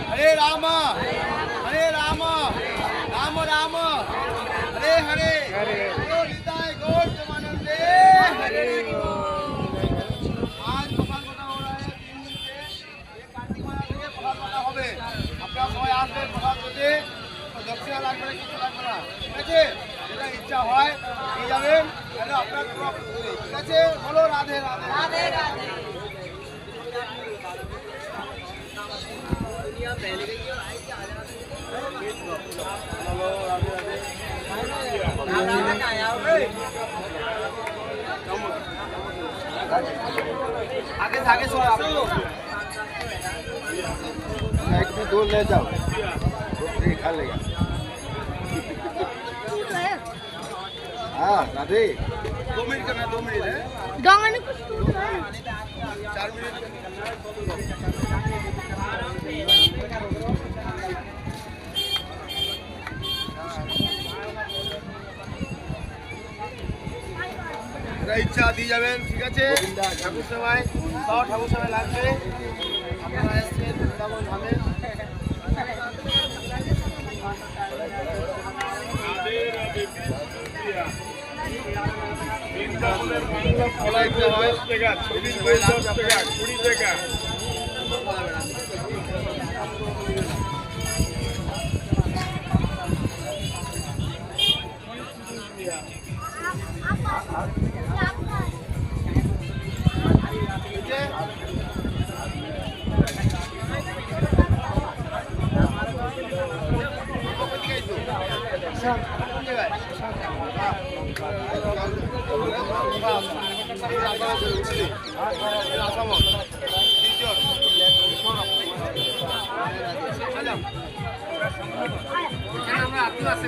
हरे राम राम राम हरे हरे निताय गौर प्रेमानंदे हरे। आज प्रसाद बटा हो रहा है 3 दिन से। ये कार्तिक मास থেকে প্রসাদ বটা হবে। আপনারা সবাই আসবেন প্রসাদ পেতে। দক্ষিণা লাগবে না, কিছু লাগবে না, ঠিক আছে? যেটা ইচ্ছা হয় নিয়ে যাবেন, তাহলে আপনার ঠিক আছে? বলো রাধে রাধে রাধে রাধে। आगे आगे सो आप एक भी दूर ले जाओ, रोटी खा लेगा। हाँ राधे 2 मिनट करना, 2 मिनट है। 2 मिनट 4 मिनट। ইচ্ছা দিয়ে যাবেন, ঠিক আছে? ঠাকুর সবাই সব ঠাকুর সবাই লাগবে। আপনারা এসছেন বৃন্দাবন ধামে। বৃন্দাবনের মণ্ডপ খোলা 10 টাকা, 20 টাকা, 20 টাকা। আমরা আত্মীয় আছে